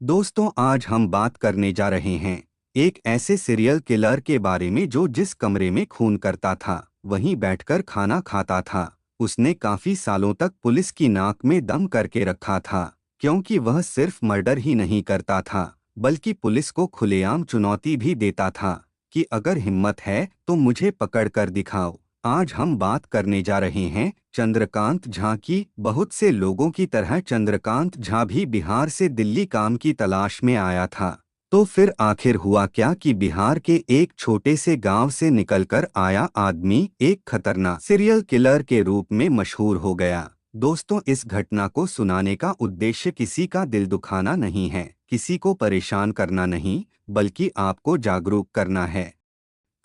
दोस्तों, आज हम बात करने जा रहे हैं एक ऐसे सीरियल किलर के बारे में जो जिस कमरे में खून करता था वहीं बैठकर खाना खाता था। उसने काफी सालों तक पुलिस की नाक में दम करके रखा था, क्योंकि वह सिर्फ मर्डर ही नहीं करता था बल्कि पुलिस को खुलेआम चुनौती भी देता था कि अगर हिम्मत है तो मुझे पकड़ कर दिखाओ। आज हम बात करने जा रहे हैं चंद्रकांत झा की। बहुत से लोगों की तरह चंद्रकांत झा भी बिहार से दिल्ली काम की तलाश में आया था। तो फिर आखिर हुआ क्या कि बिहार के एक छोटे से गांव से निकलकर आया आदमी एक खतरनाक सीरियल किलर के रूप में मशहूर हो गया। दोस्तों, इस घटना को सुनाने का उद्देश्य किसी का दिल दुखाना नहीं है, किसी को परेशान करना नहीं, बल्कि आपको जागरूक करना है।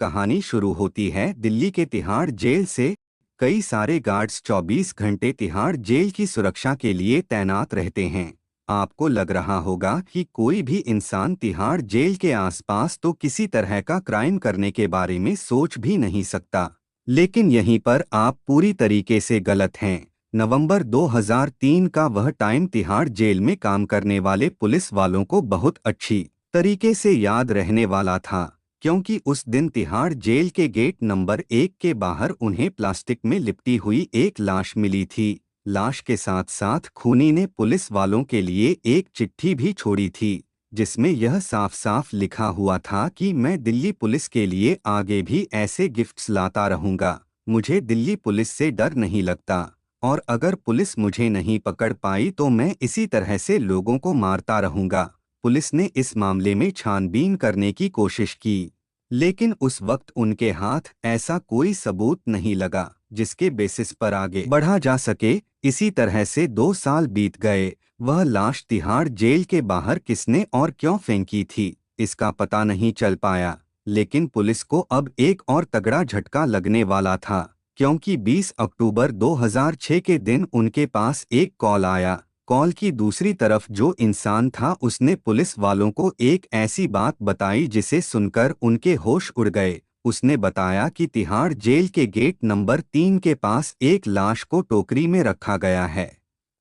कहानी शुरू होती है दिल्ली के तिहाड़ जेल से। कई सारे गार्ड्स 24 घंटे तिहाड़ जेल की सुरक्षा के लिए तैनात रहते हैं। आपको लग रहा होगा कि कोई भी इंसान तिहाड़ जेल के आसपास तो किसी तरह का क्राइम करने के बारे में सोच भी नहीं सकता। लेकिन यहीं पर आप पूरी तरीके से गलत हैं। नवंबर 2003 का वह टाइम तिहाड़ जेल में काम करने वाले पुलिस वालों को बहुत अच्छी तरीके से याद रहने वाला था, क्योंकि उस दिन तिहाड़ जेल के गेट नंबर 1 के बाहर उन्हें प्लास्टिक में लिपटी हुई एक लाश मिली थी। लाश के साथ साथ खूनी ने पुलिस वालों के लिए एक चिट्ठी भी छोड़ी थी, जिसमें यह साफ साफ लिखा हुआ था कि मैं दिल्ली पुलिस के लिए आगे भी ऐसे गिफ्ट्स लाता रहूंगा। मुझे दिल्ली पुलिस से डर नहीं लगता, और अगर पुलिस मुझे नहीं पकड़ पाई तो मैं इसी तरह से लोगों को मारता रहूंगा। पुलिस ने इस मामले में छानबीन करने की कोशिश की, लेकिन उस वक्त उनके हाथ ऐसा कोई सबूत नहीं लगा जिसके बेसिस पर आगे बढ़ा जा सके। इसी तरह से 2 साल बीत गए। वह लाश तिहाड़ जेल के बाहर किसने और क्यों फेंकी थी, इसका पता नहीं चल पाया। लेकिन पुलिस को अब एक और तगड़ा झटका लगने वाला था, क्योंकि 20 अक्टूबर 2006 के दिन उनके पास एक कॉल आया। कॉल की दूसरी तरफ जो इंसान था उसने पुलिस वालों को एक ऐसी बात बताई जिसे सुनकर उनके होश उड़ गए। उसने बताया कि तिहाड़ जेल के गेट नंबर 3 के पास एक लाश को टोकरी में रखा गया है।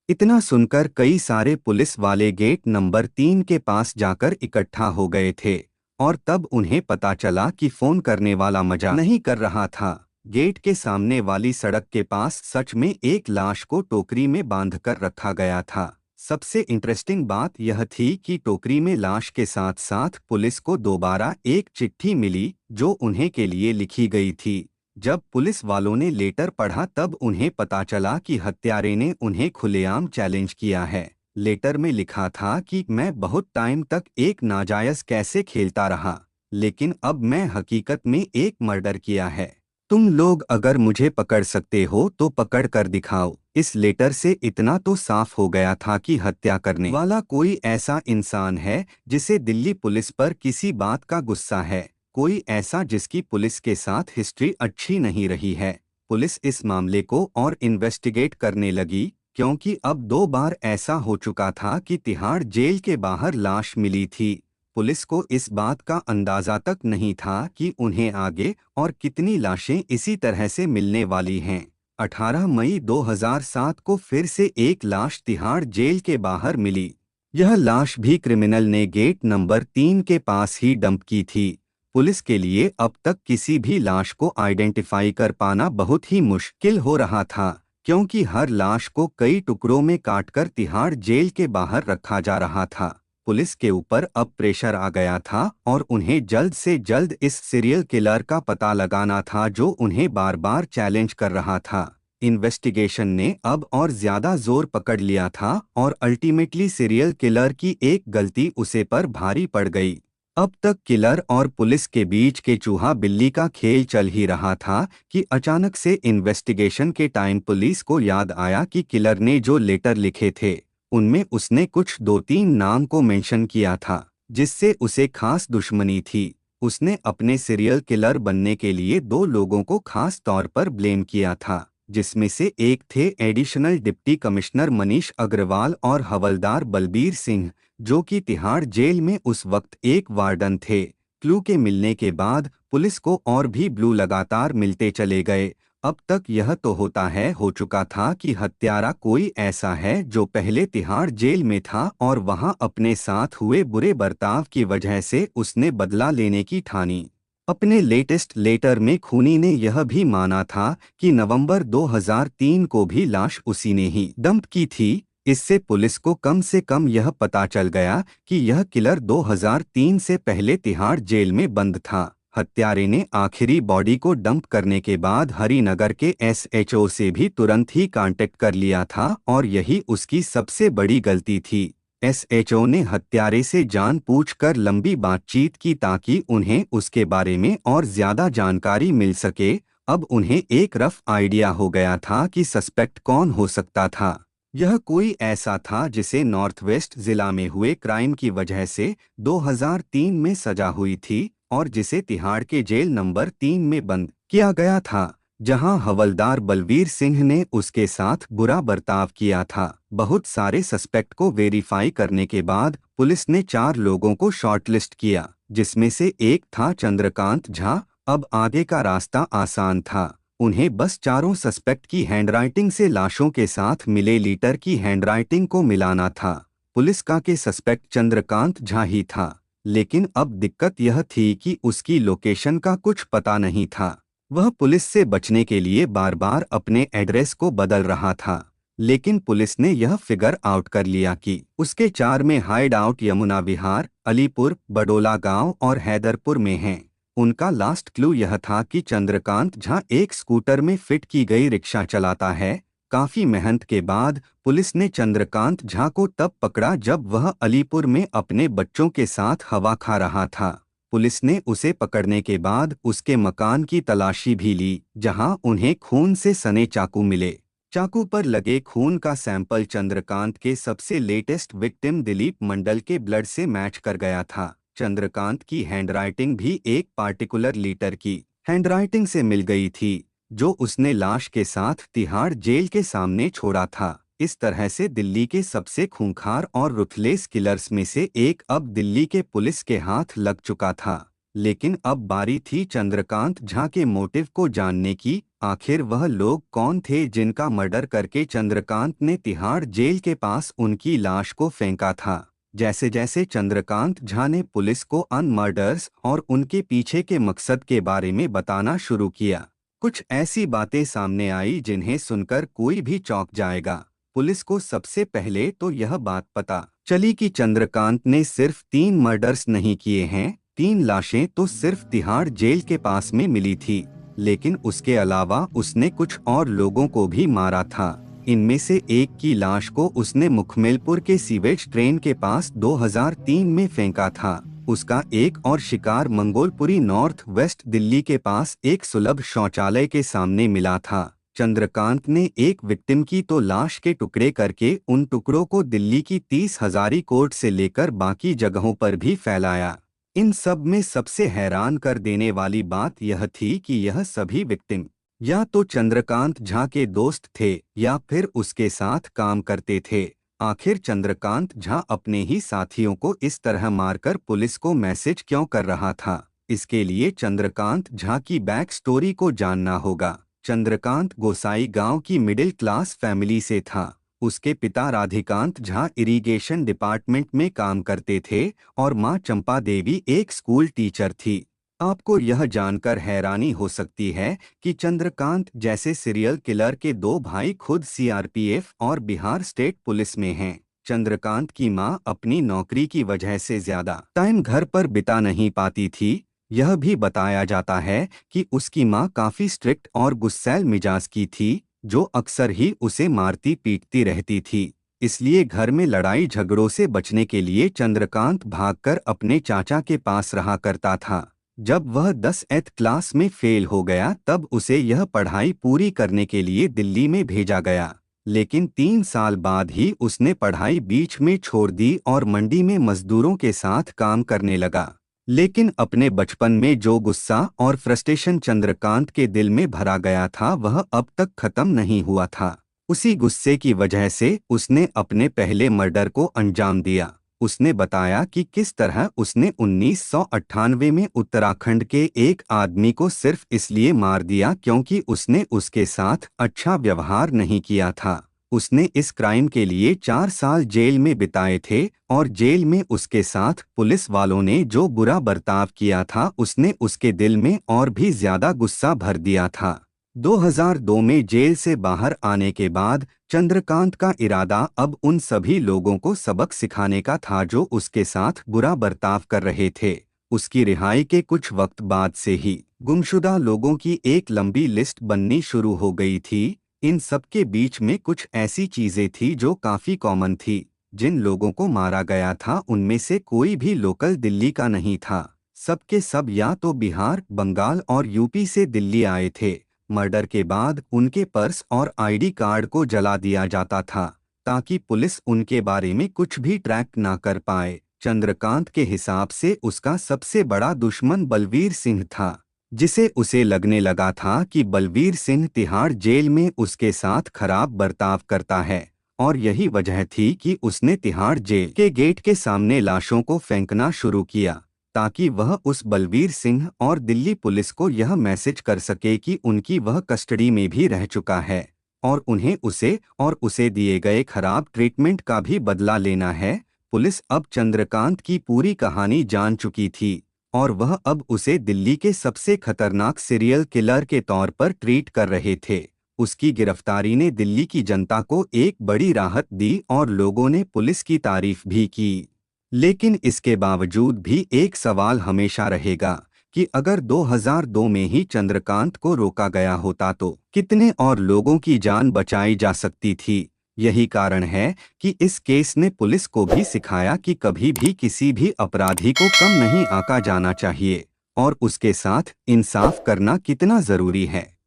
इतना सुनकर कई सारे पुलिस वाले गेट नंबर 3 के पास जाकर इकट्ठा हो गए थे, और तब उन्हें पता चला कि फोन करने वाला मजाक नहीं कर रहा था। गेट के सामने वाली सड़क के पास सच में एक लाश को टोकरी में बांधकर रखा गया था। सबसे इंटरेस्टिंग बात यह थी कि टोकरी में लाश के साथ साथ पुलिस को दोबारा एक चिट्ठी मिली जो उन्हें के लिए लिखी गई थी। जब पुलिस वालों ने लेटर पढ़ा तब उन्हें पता चला कि हत्यारे ने उन्हें खुलेआम चैलेंज किया है। लेटर में लिखा था कि मैं बहुत टाइम तक एक नाजायज कैसे खेलता रहा, लेकिन अब मैं हकीकत में एक मर्डर किया है। तुम लोग अगर मुझे पकड़ सकते हो तो पकड़ कर दिखाओ। इस लेटर से इतना तो साफ हो गया था कि हत्या करने वाला कोई ऐसा इंसान है जिसे दिल्ली पुलिस पर किसी बात का गुस्सा है, कोई ऐसा जिसकी पुलिस के साथ हिस्ट्री अच्छी नहीं रही है। पुलिस इस मामले को और इन्वेस्टिगेट करने लगी, क्योंकि अब 2 बार ऐसा हो चुका था कि तिहाड़ जेल के बाहर लाश मिली थी। पुलिस को इस बात का अंदाजा तक नहीं था कि उन्हें आगे और कितनी लाशें इसी तरह से मिलने वाली हैं। 18 मई 2007 को फिर से एक लाश तिहाड़ जेल के बाहर मिली। यह लाश भी क्रिमिनल ने गेट नंबर 3 के पास ही डंप की थी। पुलिस के लिए अब तक किसी भी लाश को आइडेंटिफाई कर पाना बहुत ही मुश्किल हो रहा था, क्योंकि हर लाश को कई टुकड़ों में काटकर तिहाड़ जेल के बाहर रखा जा रहा था। पुलिस के ऊपर अब प्रेशर आ गया था और उन्हें जल्द से जल्द इस सीरियल किलर का पता लगाना था जो उन्हें बार बार चैलेंज कर रहा था। इन्वेस्टिगेशन ने अब और ज्यादा जोर पकड़ लिया था और अल्टीमेटली सीरियल किलर की एक गलती उसे पर भारी पड़ गई। अब तक किलर और पुलिस के बीच के चूहा बिल्ली का खेल चल ही रहा था कि अचानक से इन्वेस्टिगेशन के टाइम पुलिस को याद आया कि किलर ने जो लेटर लिखे थे उनमें उसने कुछ 2-3 नाम को मेंशन किया था जिससे उसे खास दुश्मनी थी। उसने अपने सीरियल किलर बनने के लिए 2 लोगों को खास तौर पर ब्लेम किया था, जिसमें से एक थे additional deputy commissioner Manish Agarwal और हवलदार बलबीर सिंह, जो कि तिहाड़ जेल में उस वक्त एक वार्डन थे। क्लू के मिलने के बाद पुलिस को और भी ब्लू लगातार मिलते चले गए अब तक यह तो हो चुका था कि हत्यारा कोई ऐसा है जो पहले तिहाड़ जेल में था और वहां अपने साथ हुए बुरे बर्ताव की वजह से उसने बदला लेने की ठानी। अपने लेटेस्ट लेटर में खूनी ने यह भी माना था कि नवंबर 2003 को भी लाश उसी ने ही डंप की थी। इससे पुलिस को कम से कम यह पता चल गया कि यह किलर 2003 से पहले तिहाड़ जेल में बंद था। हत्यारे ने आखिरी बॉडी को डंप करने के बाद हरिनगर के एसएचओ से भी तुरंत ही कांटेक्ट कर लिया था और यही उसकी सबसे बड़ी गलती थी। एसएचओ ने हत्यारे से जानबूझकर लंबी बातचीत की ताकि उन्हें उसके बारे में और ज्यादा जानकारी मिल सके। अब उन्हें एक रफ आइडिया हो गया था कि सस्पेक्ट कौन हो सकता था। यह कोई ऐसा था जिसे नॉर्थ वेस्ट जिला में हुए क्राइम की वजह से 2003 में सजा हुई थी और जिसे तिहाड़ के जेल नंबर 3 में बंद किया गया था, जहां हवलदार बलवीर सिंह ने उसके साथ बुरा बर्ताव किया था। बहुत सारे सस्पेक्ट को वेरीफाई करने के बाद पुलिस ने 4 लोगों को शॉर्टलिस्ट किया, जिसमें से एक था चंद्रकांत झा। अब आगे का रास्ता आसान था, उन्हें बस चारों सस्पेक्ट की हैंडराइटिंग से लाशों के साथ मिले लीटर की हैंडराइटिंग को मिलाना था। पुलिस का के सस्पेक्ट चंद्रकांत झा ही था, लेकिन अब दिक्कत यह थी कि उसकी लोकेशन का कुछ पता नहीं था। वह पुलिस से बचने के लिए बार बार अपने एड्रेस को बदल रहा था, लेकिन पुलिस ने यह फिगर आउट कर लिया कि उसके 4 में हाइड आउट यमुना विहार, अलीपुर, बडोला गांव और हैदरपुर में हैं। उनका लास्ट क्लू यह था कि चंद्रकांत झा एक स्कूटर में फिट की गई रिक्शा चलाता है। काफी मेहनत के बाद पुलिस ने चंद्रकांत झा को तब पकड़ा जब वह अलीपुर में अपने बच्चों के साथ हवा खा रहा था। पुलिस ने उसे पकड़ने के बाद उसके मकान की तलाशी भी ली, जहां उन्हें खून से सने चाकू मिले। चाकू पर लगे खून का सैंपल चंद्रकांत के सबसे लेटेस्ट विक्टिम दिलीप मंडल के ब्लड से मैच कर गया था। चंद्रकांत की हैंडराइटिंग भी एक पार्टिकुलर लीटर की हैंडराइटिंग से मिल गई थी, जो उसने लाश के साथ तिहाड़ जेल के सामने छोड़ा था। इस तरह से दिल्ली के सबसे खूंखार और रुथलेस किलर्स में से एक अब दिल्ली के पुलिस के हाथ लग चुका था। लेकिन अब बारी थी चंद्रकांत झा के मोटिव को जानने की। आखिर वह लोग कौन थे जिनका मर्डर करके चंद्रकांत ने तिहाड़ जेल के पास उनकी लाश को फेंका था। जैसे जैसे चंद्रकांत झा ने पुलिस को अन मर्डर्स और उनके पीछे के मकसद के बारे में बताना शुरू किया, कुछ ऐसी बातें सामने आई जिन्हें सुनकर कोई भी चौंक जाएगा। पुलिस को सबसे पहले तो यह बात पता चली कि चंद्रकांत ने सिर्फ 3 मर्डर्स नहीं किए हैं। 3 लाशें तो सिर्फ तिहाड़ जेल के पास में मिली थी, लेकिन उसके अलावा उसने कुछ और लोगों को भी मारा था। इनमें से एक की लाश को उसने मुखमेलपुर के सीवेज ट्रेन के पास 2003 में फेंका था। उसका एक और शिकार मंगोलपुरी नॉर्थ वेस्ट दिल्ली के पास एक सुलभ शौचालय के सामने मिला था। चंद्रकांत ने एक विक्टिम की तो लाश के टुकड़े करके उन टुकड़ों को दिल्ली की 30 हजारी कोर्ट से लेकर बाकी जगहों पर भी फैलाया। इन सब में सबसे हैरान कर देने वाली बात यह थी कि यह सभी विक्टिम या तो चंद्रकांत झा के दोस्त थे या फिर उसके साथ काम करते थे। आखिर चंद्रकांत झा अपने ही साथियों को इस तरह मारकर पुलिस को मैसेज क्यों कर रहा था? इसके लिए चंद्रकांत झा की बैक स्टोरी को जानना होगा। चंद्रकांत गोसाई गांव की मिडिल क्लास फैमिली से था। उसके पिता राधिकांत झा इरिगेशन डिपार्टमेंट में काम करते थे और मां चंपा देवी एक स्कूल टीचर थी। आपको यह जानकर हैरानी हो सकती है कि चंद्रकांत जैसे सीरियल किलर के 2 भाई खुद सीआरपीएफ और बिहार स्टेट पुलिस में हैं। चंद्रकांत की मां अपनी नौकरी की वजह से ज्यादा टाइम घर पर बिता नहीं पाती थी। यह भी बताया जाता है कि उसकी मां काफी स्ट्रिक्ट और गुस्सैल मिजाज की थी, जो अक्सर ही उसे मारती पीटती रहती थी। इसलिए घर में लड़ाई झगड़ों से बचने के लिए चंद्रकांत भागकर अपने चाचा के पास रहा करता था। जब वह 10th क्लास में फेल हो गया तब उसे यह पढ़ाई पूरी करने के लिए दिल्ली में भेजा गया, लेकिन 3 साल बाद ही उसने पढ़ाई बीच में छोड़ दी और मंडी में मजदूरों के साथ काम करने लगा। लेकिन अपने बचपन में जो गुस्सा और फ्रस्ट्रेशन चंद्रकांत के दिल में भरा गया था वह अब तक खत्म नहीं हुआ था। उसी गुस्से की वजह से उसने अपने पहले मर्डर को अंजाम दिया। उसने बताया कि किस तरह उसने 1998 में उत्तराखंड के एक आदमी को सिर्फ इसलिए मार दिया क्योंकि उसने उसके साथ अच्छा व्यवहार नहीं किया था। उसने इस क्राइम के लिए 4 साल जेल में बिताए थे और जेल में उसके साथ पुलिस वालों ने जो बुरा बर्ताव किया था उसने उसके दिल में और भी ज्यादा गुस्सा भर दिया था। 2002 में जेल से बाहर आने के बाद चंद्रकांत का इरादा अब उन सभी लोगों को सबक सिखाने का था जो उसके साथ बुरा बर्ताव कर रहे थे। उसकी रिहाई के कुछ वक्त बाद से ही गुमशुदा लोगों की एक लंबी लिस्ट बननी शुरू हो गई थी। इन सब के बीच में कुछ ऐसी चीजें थी जो काफी कॉमन थी। जिन लोगों को मारा गया था उनमें से कोई भी लोकल दिल्ली का नहीं था। सबके सब या तो बिहार, बंगाल और यूपी से दिल्ली आए थे। मर्डर के बाद उनके पर्स और आईडी कार्ड को जला दिया जाता था ताकि पुलिस उनके बारे में कुछ भी ट्रैक ना कर पाए। चंद्रकांत के हिसाब से उसका सबसे बड़ा दुश्मन बलवीर सिंह था, जिसे उसे लगने लगा था कि बलवीर सिंह तिहाड़ जेल में उसके साथ खराब बर्ताव करता है और यही वजह थी कि उसने तिहाड़ जेल के गेट के सामने लाशों को फेंकना शुरू किया ताकि वह उस बलवीर सिंह और दिल्ली पुलिस को यह मैसेज कर सके कि उनकी वह कस्टडी में भी रह चुका है और उन्हें उसे दिए गए खराब ट्रीटमेंट का भी बदला लेना है। पुलिस अब चंद्रकांत की पूरी कहानी जान चुकी थी और वह अब उसे दिल्ली के सबसे खतरनाक सीरियल किलर के तौर पर ट्रीट कर रहे थे। उसकी गिरफ्तारी ने दिल्ली की जनता को एक बड़ी राहत दी और लोगों ने पुलिस की तारीफ भी की। लेकिन इसके बावजूद भी एक सवाल हमेशा रहेगा कि अगर 2002 में ही चंद्रकांत को रोका गया होता तो कितने और लोगों की जान बचाई जा सकती थी। यही कारण है कि इस केस ने पुलिस को भी सिखाया कि कभी भी किसी भी अपराधी को कम नहीं आंका जाना चाहिए और उसके साथ इंसाफ करना कितना जरूरी है।